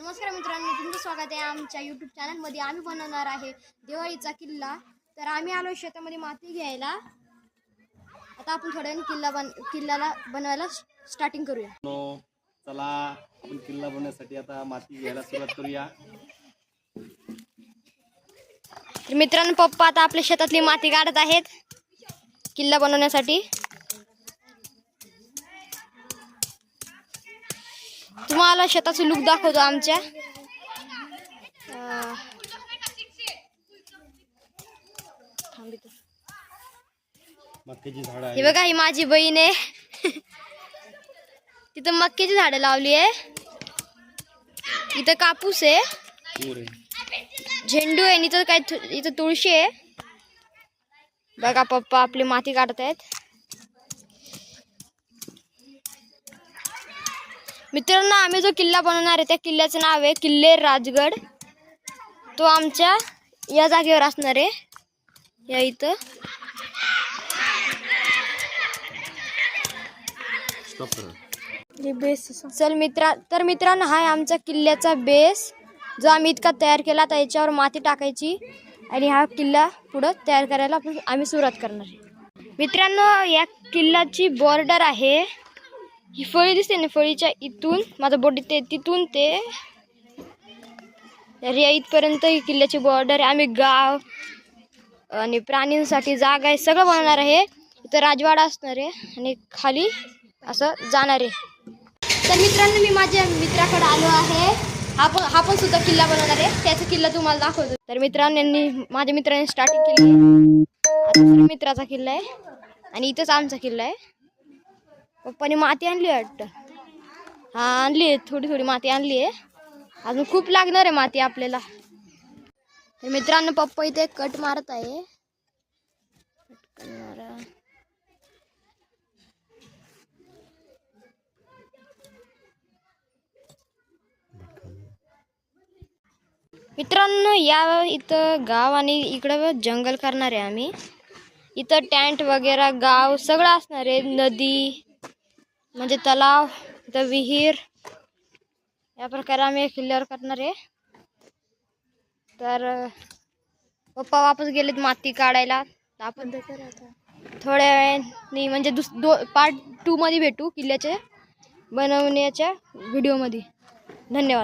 नमस्कार मित्रांनो, तुमचं स्वागत आहे आमच्या यूट्यूब चॅनलमध्ये। आम्ही बनवणार आहे दिवाळीचा किल्ला। तर आम्ही आलो शेतामध्ये माती घ्यायला। आता आपण थोड्याने किल्ल्याला बनवायला स्टार्टिंग करूया। चला आपण किल्ला बनवण्यासाठी आता माती घ्यायला सुरुवात करूया। तर मित्रांनो, पप्पा आता आपल्या शेतातली माती काढत आहेत किल्ला बनवण्यासाठी। तुम्हाला शेताचं लुक दाखवतो आमच्या। मक्याची झाडं हे बघा, ही माझी बहीण आहे। तिथं मक्याची झाडं लावली आहे, इथं कापूस आहे, झेंडू आहे, इथं काय इथं तुळशी आहे। बघा पप्पा आपली माती काढत आहेत। मित्रांनो, आम्ही जो किल्ला बनवणार आहे त्या किल्ल्याचं नाव आहे किल्ले राजगड। तो आमच्या या जागेवर असणार आहे, या इथं। चल मित्रांनो, हा आहे आमचा किल्ल्याचा बेस, जो आम्ही इतका तयार केला। तर याच्यावर माती टाकायची आणि हा किल्ला पुढं तयार करायला आम्ही सुरुवात करणार आहे। मित्रांनो, या किल्ल्याची बॉर्डर आहे, ही फळी दिसते ना, फळीच्या इथून माझं बोट तिथून ते या इथपर्यंत ही किल्ल्याची बॉर्डर आहे। आम्ही गाव आणि प्राण्यांसाठी जागा आहे, सगळं बनवणार आहे। इथं राजवाडा असणार आहे आणि खाली असं जाणार आहे। तर मित्रांनो, मी माझ्या मित्राकडे आलो आहे। हा पण सुद्धा किल्ला बनवणार आहे, त्याचा किल्ला तुम्हाला दाखवतो। तर मित्रांनी माझ्या मित्रांनी स्टार्टिंग केली, दुसऱ्या मित्राचा किल्ला आहे आणि इथंच आमचा किल्ला आहे। पप्पाने माती आणली वाटतं, हा आणली आहे, थोडी माती आणली आहे, अजून खूप लागणार आहे माती आपल्याला। तर मित्रांनो, पप्पा इथे कट मारत आहे। मित्रांनो, या इथं गाव आणि इकडं जंगल करणार आहे आम्ही। इथं टेंट वगैरे गाव सगळं असणार आहे, नदी म्हणजे तलाव, इथं विहीर, या प्रकारे आम्ही किल्ल्यावर करणार आहे। तर पप्पा वापस गेलेत माती काढायला। आपण थोड्या वेळाने म्हणजे पार्ट 2 मध्ये भेटू किल्ल्याचे बनवण्याच्या व्हिडिओमध्ये। धन्यवाद।